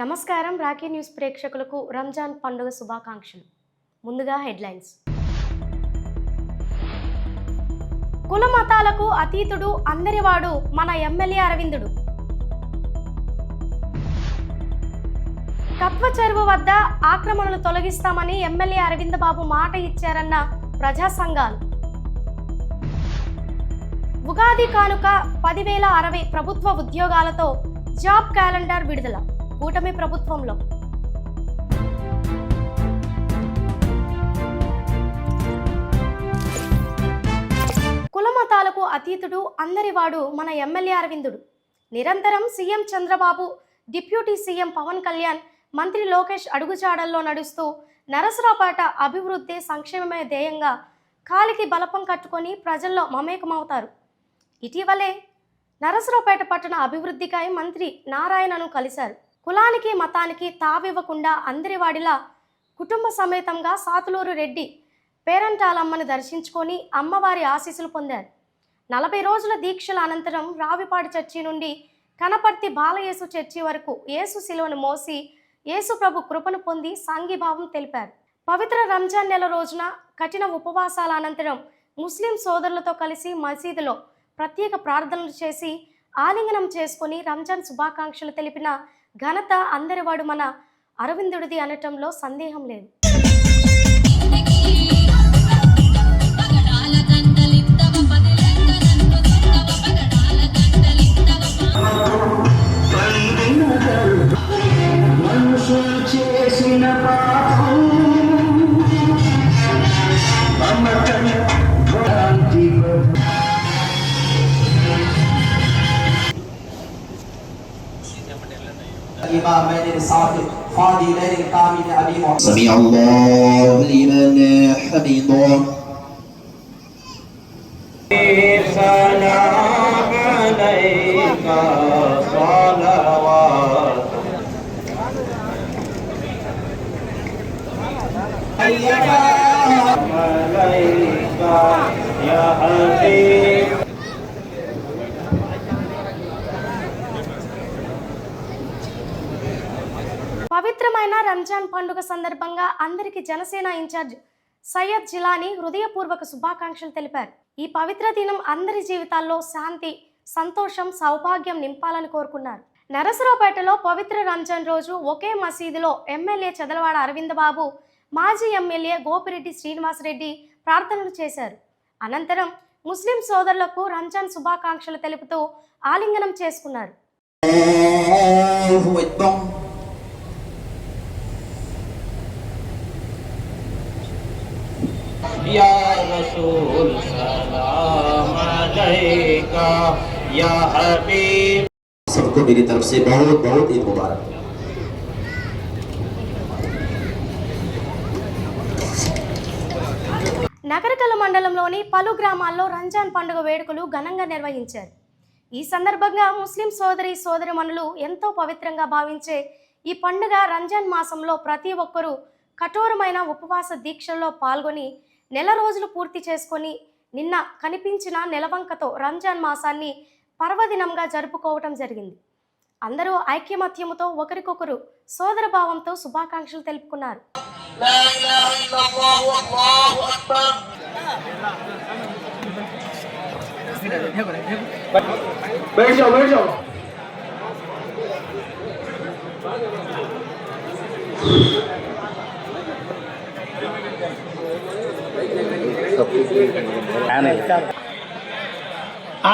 నమస్కారం. Rocky news ప్రేక్షకులకు రంజాన్ పండుగ శుభాకాంక్షలు. ముందుగా హెడ్లైన్స్. కుల మతాలకు అతీతుడు, అందరివాడు మన ఎమ్మెల్యే అరవిందుడు. కత్వ చెరువు వద్ద ఆక్రమణలు తొలగిస్తామని ఎమ్మెల్యే అరవింద్ బాబు మాట ఇచ్చారన్న ప్రజా సంఘాలు. ఉగాది కానుక 10,060 ప్రభుత్వ ఉద్యోగాలతో జాబ్ క్యాలెండర్ విడుదల కూటమి ప్రభుత్వంలో. కుల మతాలకు అతీతుడు, అందరివాడు మన ఎమ్మెల్యే అరవిందుడు. నిరంతరం CM Chandrababu, deputy CM Pawan Kalyan, మంత్రి లోకేష్ అడుగుజాడల్లో నడుస్తూ నరసరావుపేట అభివృద్ధి సంక్షేమమే ధ్యేయంగా కాలికి బలపం కట్టుకొని ప్రజల్లో మమేకమవుతారు. ఇటీవలే నరసరావుపేట పట్టణ అభివృద్ధికై మంత్రి నారాయణను కలిశారు. కులానికి మతానికి తావివ్వకుండా అందరివాడిలా కుటుంబ సమేతంగా సాతులూరు రెడ్డి పేరంటాలమ్మను దర్శించుకొని అమ్మవారి ఆశీస్సులు పొందారు. 40 రోజుల దీక్షల అనంతరం రావిపాడి చర్చి నుండి కనపర్తి బాలయేసు చర్చి వరకు యేసు శిలువను మోసి యేసు ప్రభు కృపను పొంది సాంఘీభావం తెలిపారు. పవిత్ర రంజాన్ నెల రోజున కఠిన ఉపవాసాల అనంతరం ముస్లిం సోదరులతో కలిసి మసీదులో ప్రత్యేక ప్రార్థనలు చేసి ఆలింగనం చేసుకుని రంజాన్ శుభాకాంక్షలు తెలిపిన ఘనత అందరివాడు మన అరవిందుడిది అనటంలో సందేహం లేదు. سمع الله لمن حمده. سلام عليك صلوات عليك يا حبيب. పవిత్రమైన రంజాన్ పండుగ సందర్భంగా అందరికీ జనసేన ఇన్ఛార్జ్ సయ్యద్ జిలానీ హృదయపూర్వక శుభాకాంక్షలు తెలిపారు. ఈ పవిత్ర దినం అందరి జీవితాల్లో శాంతి, సంతోషం, సౌభాగ్యం నింపాలని కోరుకున్నారు. నరసరావుపేటలో పవిత్ర రంజాన్ రోజు ఒకే మసీదులో ఎమ్మెల్యే చదలవాడ అరవింద్ బాబు, మాజీ ఎమ్మెల్యే గోపిరెడ్డి శ్రీనివాసరెడ్డి ప్రార్థనలు చేశారు. అనంతరం ముస్లిం సోదరులకు రంజాన్ శుభాకాంక్షలు తెలుపుతూ ఆలింగనం చేసుకున్నారు. या रसूल सलाम अलैका या हबीब. सबको मेरी तरफ से बहुत बहुत ईद मुबारक. నగరకల మండలంలోని పలు గ్రామాల్లో రంజాన్ పండుగ వేడుకలు ఘనంగా నిర్వహించారు. ఈ సందర్భంగా ముస్లిం సోదరిమణులు ఎంతో పవిత్రంగా భావించే ఈ పండుగ రంజాన్ మాసంలో ప్రతి ఒక్కరూ కఠోరమైన ఉపవాస దీక్షల్లో పాల్గొని నెల రోజులు పూర్తి చేసుకొని నిన్న కనిపించిన నెలవంకతో రంజాన్ మాసాన్ని పర్వదినంగా జరుపుకోవటం జరిగింది. అందరూ ఐక్యమత్యముతో ఒకరికొకరు సోదర భావంతో శుభాకాంక్షలు తెలుపుకున్నారు.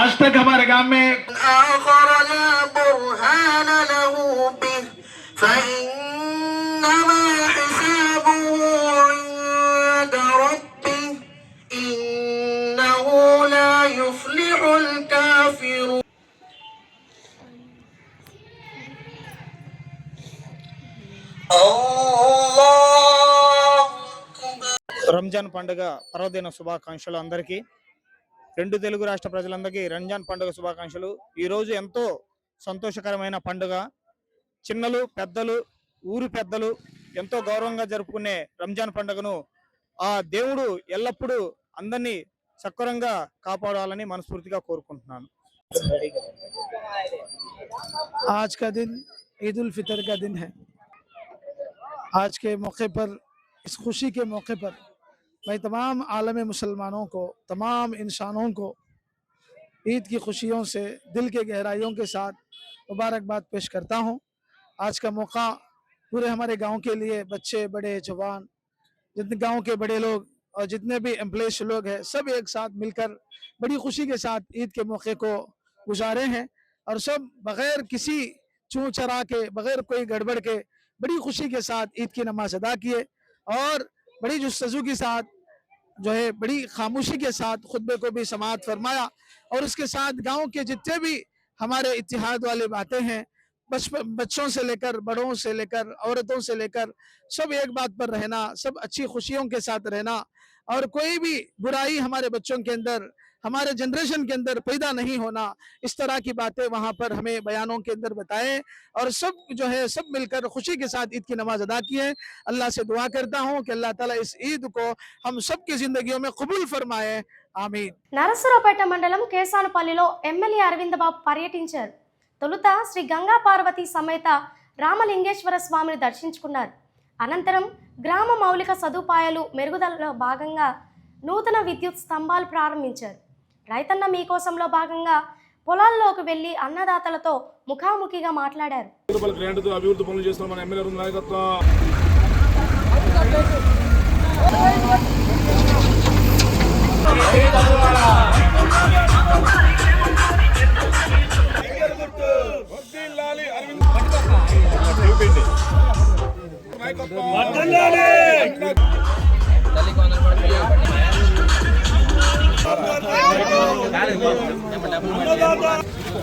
आज तक हमारे गांव में రంజాన్ పండుగ పర్వదిన శుభాకాంక్షలు అందరికీ. 2 తెలుగు రాష్ట్ర ప్రజలందరికీ రంజాన్ పండుగ శుభాకాంక్షలు. ఈరోజు ఎంతో సంతోషకరమైన పండుగ. చిన్నలు, పెద్దలు, ఊరు పెద్దలు ఎంతో గౌరవంగా జరుపుకునే రంజాన్ పండుగను ఆ దేవుడు ఎల్లప్పుడూ అందరినీ సక్రమంగా కాపాడాలని మనస్ఫూర్తిగా కోరుకుంటున్నాను. आज का दिन ईद उल फितर का दिन है। आज के मौके पर, इस खुशी के मौके पर मैं तमाम आलम मुसलमानों को, तमाम इंसानों को ईद की खुशियों से दिल के गहराइयों के साथ मुबारकबाद पेश करता हूँ। आज का मौका पूरे हमारे गांव के लिए, बच्चे, बड़े, जवान, जितने गांव के बड़े लोग और जितने भी एम्प्लॉयज लोग हैं, सब एक साथ मिलकर बड़ी खुशी के साथ ईद के मौके को गुजारे हैं और सब बगैर किसी चूँ चरा के, बगैर कोई गड़बड़ के बड़ी खुशी के साथ ईद की नमाज अदा किए और बड़ी जुस्तजू के साथ जो है बड़ी खामोशी के साथ खुतबे को भी समाअत फरमाया। और उसके साथ गांव के जितने भी हमारे इत्तिहाद वाले बातें हैं, बच्चों से लेकर बड़ों से लेकर औरतों से लेकर सब एक बात पर रहना, सब अच्छी खुशियों के साथ रहना और कोई भी बुराई हमारे बच्चों के अंदर, हमारे जनरेशन के अंदर पैदा नहीं होना, इस तरह की बातें वहाँ पर हमें बयानों के अंदर बताएं और सब जो है सब मिलकर खुशी के साथ ईद की नमाज अदा की है। अल्लाह से दुआ करता हूँ कि अल्लाह ताला इस ईद को हम सब की जिंदगियों में कबूल फरमाए, आमीन। నరసరావుపేట మండలం కేసానపల్లిలో ఎమ్మెల్యే అరవింద్ బాబు పర్యటించారు. తొలుత శ్రీ గంగా పార్వతి సమేత రామలింగేశ్వర స్వామిని దర్శించుకున్నారు. అనంతరం గ్రామ మౌలిక సదుపాయాలు మెరుగుదలలో భాగంగా నూతన విద్యుత్ స్తంభాలు ప్రారంభించారు. రైతన్న మీకోసంలో భాగంగా పొలాల్లోకి వెళ్లి అన్నదాతలతో ముఖాముఖిగా మాట్లాడారు. అభివృద్ధి పనులు చేస్తున్న మన ఎమ్మెల్యే నాయకత్వం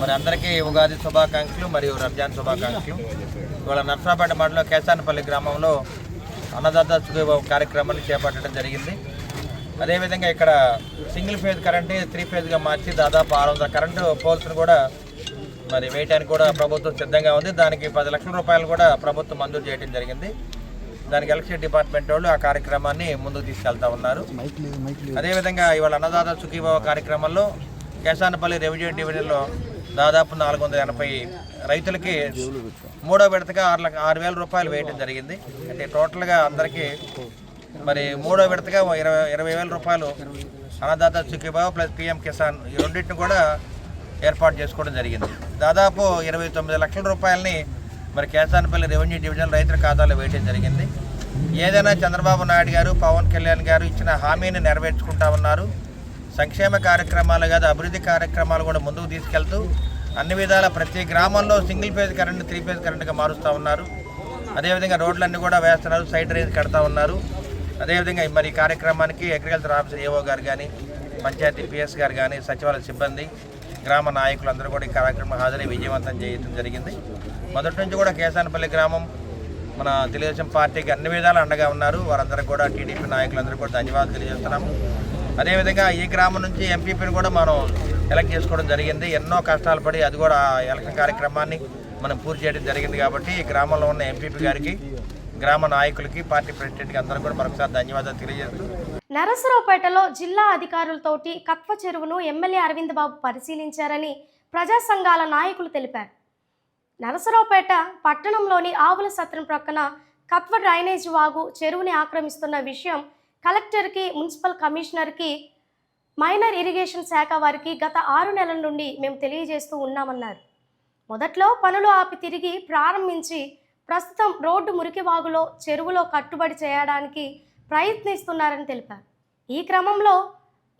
మరి అందరికీ ఉగాది శుభాకాంక్షలు మరియు రంజాన్ శుభాకాంక్షలు. ఇవాళ నర్సరావుపేట మండలం కేసానపల్లి గ్రామంలో అన్నదాత సుఖీభావ కార్యక్రమాన్ని చేపట్టడం జరిగింది. అదేవిధంగా ఇక్కడ సింగిల్ ఫేజ్ కరెంట్ని 3 ఫేజ్గా మార్చి దాదాపు 600 కరెంటు పోల్స్ని కూడా మరి వేయడానికి కూడా ప్రభుత్వం సిద్ధంగా ఉంది. దానికి 10 లక్షల రూపాయలు కూడా ప్రభుత్వం మంజూరు చేయడం జరిగింది. దానికి ఎలక్ట్రిసిటీ డిపార్ట్మెంట్ వాళ్ళు ఆ కార్యక్రమాన్ని ముందుకు తీసుకెళ్తా ఉన్నారు. అదేవిధంగా ఇవాళ అన్నదాత సుఖీభావ కార్యక్రమంలో కేసానపల్లి రెవెన్యూ డివిజన్లో దాదాపు 480 రైతులకి 3వ విడతగా 6,000 రూపాయలు వేయడం జరిగింది. అంటే టోటల్గా అందరికీ మరి 3వ విడతగా 20,000 రూపాయలు అన్నదాత సుఖీభావ ప్లస్ పిఎం కిసాన్ ఈ రెండింటిని కూడా ఏర్పాటు చేసుకోవడం జరిగింది. దాదాపు 29 లక్షల రూపాయలని మరి కేసానపల్లి రెవెన్యూ డివిజన్ రైతుల ఖాతాలో వేయడం జరిగింది. ఏదైనా చంద్రబాబు నాయుడు గారు, పవన్ కళ్యాణ్ గారు ఇచ్చిన హామీని నెరవేర్చుకుంటా ఉన్నారు. సంక్షేమ కార్యక్రమాలు కాదు, అభివృద్ధి కార్యక్రమాలు కూడా ముందుకు తీసుకెళ్తూ అన్ని విధాల ప్రతి గ్రామంలో సింగిల్ ఫేజ్ కరెంట్ 3 ఫేజ్ కరెంట్గా మారుస్తూ ఉన్నారు. అదేవిధంగా రోడ్లన్నీ కూడా వేస్తున్నారు, సైడ్ రేంజ్ కడతా ఉన్నారు. అదేవిధంగా మరి ఈ కార్యక్రమానికి అగ్రికల్చర్ ఆఫీసర్ ఏఓ గారు కానీ, పంచాయతీ పిఎస్ గారు కానీ, సచివాలయ సిబ్బంది, గ్రామ నాయకులు అందరూ కూడా ఈ కార్యక్రమం హాజరై విజయవంతం చేయడం జరిగింది. మొదటి నుంచి కూడా కేసానపల్లి గ్రామం మన తెలుగుదేశం పార్టీకి అన్ని విధాలు అండగా ఉన్నారు. వారందరికీ కూడా టీడీపీ నాయకులందరూ కూడా ధన్యవాదాలు తెలియజేస్తున్నాము. అదేవిధంగా ఈ గ్రామం నుంచి ఎంపీపీని కూడా మనం ఎలక్ట్ చేసుకోవడం జరిగింది. ఎన్నో కష్టాలు పడి అది కూడా ఎలక్షన్ కార్యక్రమాన్ని మనం పూర్తి చేయడం జరిగింది. కాబట్టి ఈ గ్రామంలో ఉన్న ఎంపీపీ గారికి, గ్రామ నాయకులకి, పార్టీ ప్రెసిడెంట్కి అందరూ కూడా మరొకసారి ధన్యవాదాలు తెలియజేస్తూ నరసరావుపేటలో జిల్లా అధికారులతోటి కత్వ చెరువును ఎమ్మెల్యే అరవింద్ బాబు పరిశీలించారని ప్రజా సంఘాల నాయకులు తెలిపారు. నరసరావుపేట పట్టణంలోని ఆవుల సత్రం ప్రక్కన కత్వ డ్రైనేజ్ వాగు చెరువుని ఆక్రమిస్తున్న విషయం కలెక్టర్కి, మున్సిపల్ కమిషనర్కి, మైనర్ ఇరిగేషన్ శాఖ వారికి గత 6 నెలల నుండి మేము తెలియజేస్తూ ఉన్నామన్నారు. మొదట్లో పనులు ఆపి తిరిగి ప్రారంభించి ప్రస్తుతం రోడ్డు మురికివాగులో చెరువులో కట్టుబడి చేయడానికి ప్రయత్నిస్తున్నారని తెలిపారు. ఈ క్రమంలో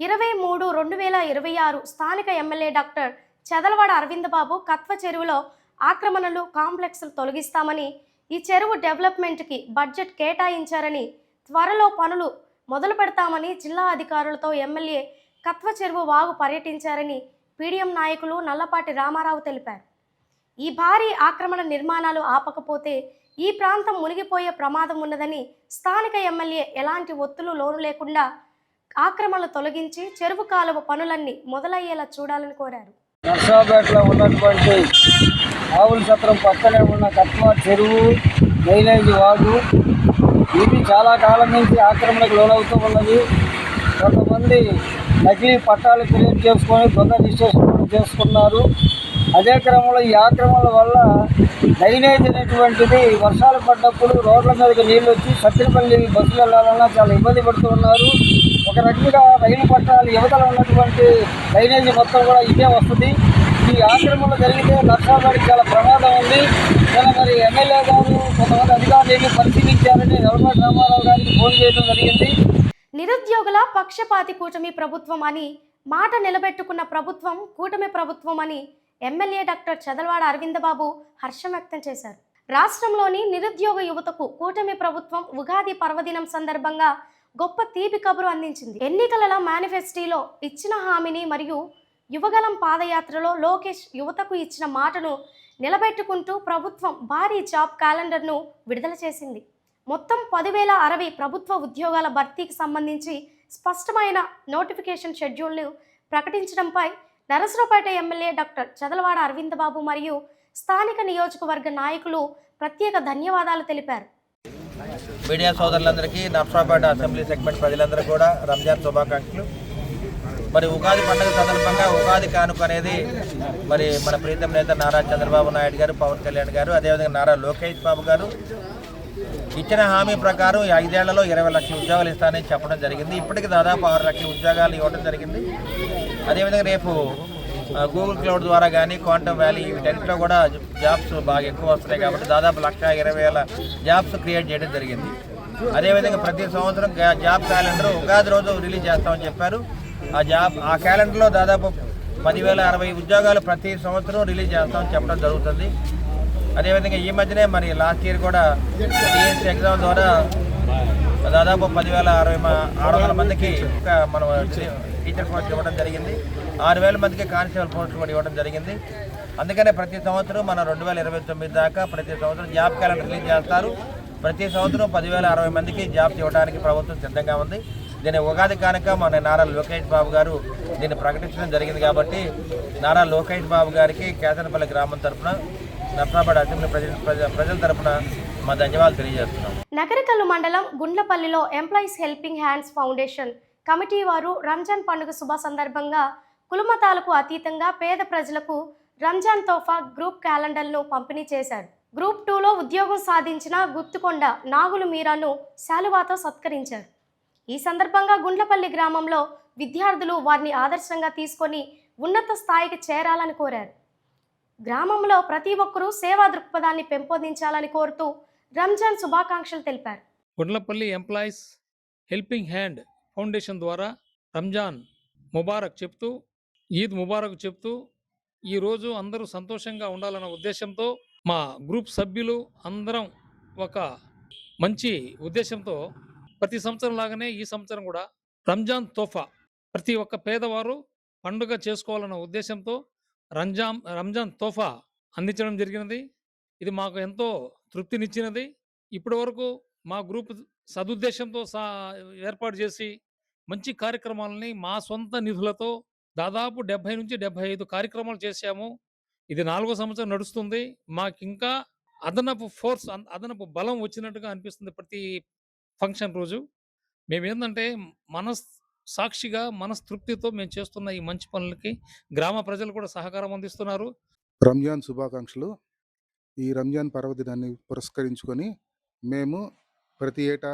23/2026 స్థానిక ఎమ్మెల్యే డాక్టర్ చెదలవాడ అరవింద్ బాబు కత్వ చెరువులో ఆక్రమణలు, కాంప్లెక్స్లు తొలగిస్తామని, ఈ చెరువు డెవలప్మెంట్కి బడ్జెట్ కేటాయించారని, త్వరలో పనులు మొదలు పెడతామని జిల్లా అధికారులతో ఎమ్మెల్యే కత్వ చెరువు వాగు పర్యటించారని పీడీఎం నాయకులు నల్లపాటి రామారావు తెలిపారు. ఈ భారీ ఆక్రమణ నిర్మాణాలు ఆపకపోతే ఈ ప్రాంతం మునిగిపోయే ప్రమాదం ఉన్నదని, స్థానిక ఎమ్మెల్యే ఎలాంటి ఒత్తులు లోను లేకుండా ఆక్రమణలు తొలగించి చెరువు కాలువ పనులన్నీ మొదలయ్యేలా చూడాలని కోరారు. నర్సరావుపేటలో ఉన్నటువంటి ఆవుల సత్రం పక్కనే ఉన్న కత్వ చెరువు, డ్రైనేజ్ వాగు ఇవి చాలా కాలం నుంచి ఆక్రమణకు లోనవుతూ ఉన్నది. కొంతమంది నకిలీ పట్టాలు క్రియేట్ చేసుకొని దొంగ రిజిస్ట్రేషన్ చేసుకున్నారు. అదే క్రమంలో ఈ ఆక్రమణల వల్ల డ్రైనేజ్ అనేటువంటిది వర్షాలు పడ్డప్పుడు రోడ్ల మీదకి నీళ్ళు వచ్చి సత్తినపల్లి బస్సులు వెళ్ళాలన్నా చాలా ఇబ్బంది పడుతూ ఉన్నారు. ఒక రకంగా రైలు పట్టాలు యువతలో ఉన్నటువంటి డ్రైనేజ్ మొత్తం కూడా ఇదే వస్తుంది. ఈ ఆక్రమణలు జరిగితే నర్సాబాడికి చాలా ప్రమాదం ఉంది. నేను మరి ఎమ్మెల్యే గారు కొంతమంది అధికారులు పరిశీలించారని నల్గొండ రామారావు గారికి ఫోన్ చేయడం జరిగింది. నిరుద్యోగుల పక్షపాతి కూటమి ప్రభుత్వం అని మాట నిలబెట్టుకున్న ప్రభుత్వం కూటమి ప్రభుత్వం అని ఎమ్మెల్యే డాక్టర్ చదలవాడ అరవిందబాబు హర్షం వ్యక్తం చేశారు. రాష్ట్రంలోని నిరుద్యోగ యువతకు కూటమి ప్రభుత్వం ఉగాది పర్వదినం సందర్భంగా గొప్ప తీపి కబురు అందించింది. ఎన్నికల మేనిఫెస్టోలో ఇచ్చిన హామీని మరియు యువగలం పాదయాత్రలో లోకేష్ యువతకు ఇచ్చిన మాటను నిలబెట్టుకుంటూ ప్రభుత్వం భారీ జాబ్ క్యాలెండర్ను విడుదల చేసింది. మొత్తం 10,060 ప్రభుత్వ ఉద్యోగాల భర్తీకి సంబంధించి స్పష్టమైన నోటిఫికేషన్ షెడ్యూల్ను ప్రకటించడంపై నరసరావుపేట ఎమ్మెల్యే డాక్టర్ చదలవాడ అరవిందబాబు మరియు స్థానిక నియోజకవర్గ నాయకులు ప్రత్యేక ధన్యవాదాలు తెలిపారు. మీడియా సోదరులందరికీ నర్సరావుపేట అసెంబ్లీ సెగ్మెంట్ ప్రజలందరూ కూడా రంజాన్ శుభాకాంక్షలు. మరి ఉగాది పండుగ సందర్భంగా ఉగాది కానుక అనేది మరి మన ప్రీతం నేత నారా చంద్రబాబు నాయుడు గారు, పవన్ కళ్యాణ్ గారు, అదేవిధంగా నారా లోకేష్ బాబు గారు ఇచ్చిన హామీ ప్రకారం 5 ఏళ్లలో 20 లక్షల ఉద్యోగాలు ఇస్తానని చెప్పడం జరిగింది. ఇప్పటికి దాదాపు 6 లక్షల ఉద్యోగాలు ఇవ్వడం జరిగింది. అదేవిధంగా రేపు గూగుల్ క్లౌడ్ ద్వారా కానీ క్వాంటమ్ వ్యాలీ వీటన్నిటిలో కూడా జాబ్స్ బాగా ఎక్కువ వస్తున్నాయి కాబట్టి దాదాపు 1,20,000 జాబ్స్ క్రియేట్ చేయడం జరిగింది. అదేవిధంగా ప్రతి సంవత్సరం జాబ్ క్యాలెండర్ ఉగాది రోజు రిలీజ్ చేస్తామని చెప్పారు. ఆ క్యాలెండర్లో దాదాపు 10,060 ఉద్యోగాలు ప్రతి సంవత్సరం రిలీజ్ చేస్తామని చెప్పడం జరుగుతుంది. అదేవిధంగా ఈ మధ్యనే మరి లాస్ట్ ఇయర్ కూడా టీఎస్సీ ఎగ్జామ్ ద్వారా దాదాపు 10,600 మందికి మనం టీచర్ పోస్టులు ఇవ్వడం జరిగింది. 6,000 మందికి కానిస్టేబుల్ పోస్టులు కూడా ఇవ్వడం జరిగింది. అందుకనే ప్రతి సంవత్సరం మన 2029 దాకా ప్రతి సంవత్సరం జాబ్ క్యాలెండర్ రిలీజ్ చేస్తారు. ప్రతి సంవత్సరం 10,060 మందికి జాబ్స్ ఇవ్వడానికి ప్రభుత్వం సిద్ధంగా ఉంది. దీని ఉగాది కానుక మన నారా లోకేష్ బాబు గారు దీన్ని ప్రకటించడం జరిగింది కాబట్టి నారా లోకేష్ బాబు గారికి కేతనపల్లి గ్రామం తరఫున నర్సాబాద్ అసెంబ్లీ ప్రజల తరఫున మా ధన్యవాదాలు తెలియజేస్తున్నాం. నగరికల్లు మండలం గుండ్లపల్లిలో employees helping hands foundation committee వారు రంజాన్ పండుగ శుభ సందర్భంగా కులమతాలకు అతీతంగా పేద ప్రజలకు రంజాన్ తోఫా గ్రూప్ క్యాలెండర్ను పంపిణీ చేశారు. గ్రూప్ 2లో ఉద్యోగం సాధించిన గుత్తుకొండ నాగులు మీరాను శాలువాతో సత్కరించారు. ఈ సందర్భంగా గుండ్లపల్లి గ్రామంలో విద్యార్థులు వారిని ఆదర్శంగా తీసుకొని ఉన్నత స్థాయికి చేరాలని కోరారు. గ్రామంలో ప్రతి ఒక్కరూ సేవా దృక్పథాన్ని పెంపొందించాలని కోరుతూ రంజాన్ శుభాకాంక్షలు తెలిపారు. Gundlapalli employees helping hand foundation ద్వారా రంజాన్ ముబారక్ చెప్తూ, ఈద్ ముబారక్ చెప్తూ ఈరోజు అందరూ సంతోషంగా ఉండాలన్న ఉద్దేశంతో మా గ్రూప్ సభ్యులు అందరం ఒక మంచి ఉద్దేశంతో ప్రతి సంవత్సరం లాగానే ఈ సంవత్సరం కూడా రంజాన్ తోఫా ప్రతి ఒక్క పేదవారు పండుగ చేసుకోవాలన్న ఉద్దేశంతో రంజాన్ తోఫా అందించడం జరిగినది. ఇది మాకు ఎంతో తృప్తినిచ్చినది. ఇప్పటి వరకు మా గ్రూప్ సదుద్దేశంతో ఏర్పాటు చేసి మంచి కార్యక్రమాలని మా సొంత నిధులతో దాదాపు 70 నుంచి 75 కార్యక్రమాలు చేశాము. ఇది 4వ సంవత్సరం నడుస్తుంది. మాకింకా అదనపు బలం వచ్చినట్టుగా అనిపిస్తుంది. ప్రతి ఫంక్షన్ రోజు మేమేందంటే సాక్షిగా మనస్తృప్తితో మేము చేస్తున్న ఈ మంచి పనులకి గ్రామ ప్రజలు కూడా సహకారం అందిస్తున్నారు. రంజాన్ శుభాకాంక్షలు. ఈ రంజాన్ పర్వదినాన్ని పురస్కరించుకొని మేము ప్రతి ఏటా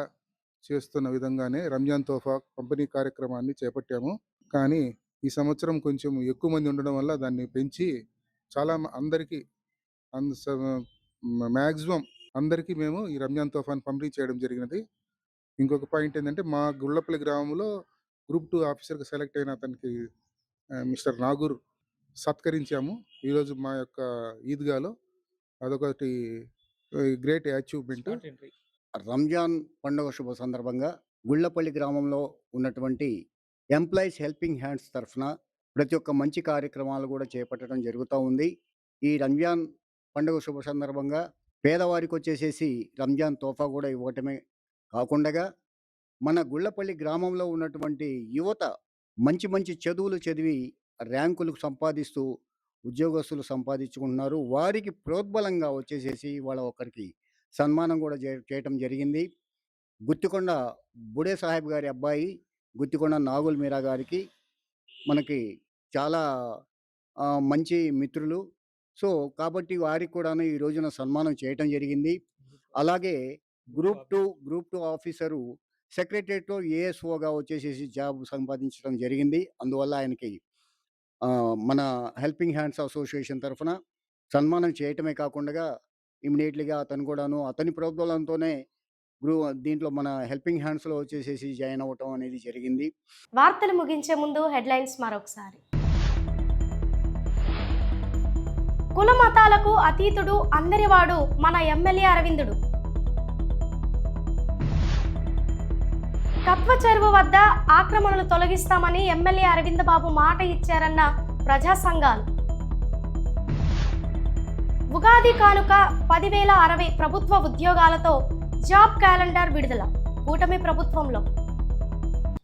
చేస్తున్న విధంగానే రంజాన్ తోఫా పంపిణీ కార్యక్రమాన్ని చేపట్టాము. కానీ ఈ సంవత్సరం కొంచెం ఎక్కువ మంది ఉండడం వల్ల దాన్ని పెంచి చాలా అందరికీ మ్యాక్సిమం అందరికీ మేము ఈ రంజాన్ తోఫాను పంపిణీ చేయడం జరిగినది. ఇంకొక పాయింట్ ఏంటంటే మా గుళ్ళపల్లి గ్రామంలో గ్రూప్ 2 ఆఫీసర్గా సెలెక్ట్ అయిన అతనికి మిస్టర్ నాగూర్ సత్కరించాము ఈరోజు మా యొక్క ఈద్గాలో. అదొకటి గ్రేట్ అచీవ్మెంట్. రంజాన్ పండుగ శుభ సందర్భంగా గుళ్ళపల్లి గ్రామంలో ఉన్నటువంటి ఎంప్లాయీస్ హెల్పింగ్ హ్యాండ్స్ తరఫున ప్రతి ఒక్క మంచి కార్యక్రమాలు కూడా చేపట్టడం జరుగుతూ ఉంది. ఈ రంజాన్ పండుగ శుభ సందర్భంగా పేదవారికి వచ్చేసేసి రంజాన్ తోఫా కూడా ఇవ్వటమే కాకుండా మన గుళ్ళపల్లి గ్రామంలో ఉన్నటువంటి యువత మంచి మంచి చదువులు చదివి ర్యాంకులు సంపాదిస్తూ ఉద్యోగస్తులు సంపాదించుకుంటున్నారు. వారికి ప్రోద్బలంగా వచ్చేసేసి వాళ్ళ ఒకరికి సన్మానం కూడా చేయటం జరిగింది. గుత్తికొండ బుడే సాహెబ్ గారి అబ్బాయి గుత్తికొండ నాగుల్ మీరా గారికి మనకి చాలా మంచి మిత్రులు. సో కాబట్టి వారికి కూడాను ఈ రోజున సన్మానం చేయటం జరిగింది. అలాగే గ్రూప్ 2 ఆఫీసరు సెక్రటేరియట్‌లో ఏఎస్ఓగా వచ్చేసేసి జాబ్ సంపాదించడం జరిగింది. అందువల్ల ఆయనకి మన హెల్పింగ్ హ్యాండ్స్ అసోసియేషన్ తరఫున సన్మానం చేయటమే కాకుండా ఇమ్మీడియేట్‌లీగా అతను కూడాను అతని ప్రోద్బలంతోనే దీంట్లో మన హెల్పింగ్ హ్యాండ్స్‌లో వచ్చేసేసి జాయిన్ అవ్వటం అనేది జరిగింది. వార్తలు ముగించే ముందు హెడ్లైన్స్ మరొకసారి. కుల మతాలకు అతీతుడు అందరివాడు మన ఎమ్మెల్యే అరవిందుడు. కత్వ చెరువు వద్ద ఆక్రమణలు తొలగిస్తామని ఎమ్మెల్యే అరవింద్ బాబు మాట ఇచ్చారన్న ప్రజా సంఘాలు. ఉగాది కానుక 10,060 ప్రభుత్వ ఉద్యోగాలతో జాబ్ క్యాలెండర్ విడుదల కూటమి ప్రభుత్వంలో.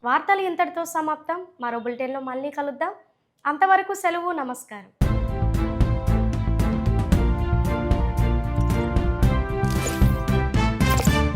వార్తలు ఇంతటితో సమాప్తం. మరో బులెటిన్లో మళ్ళీ కలుద్దాం. అంతవరకు సెలవు. నమస్కారం.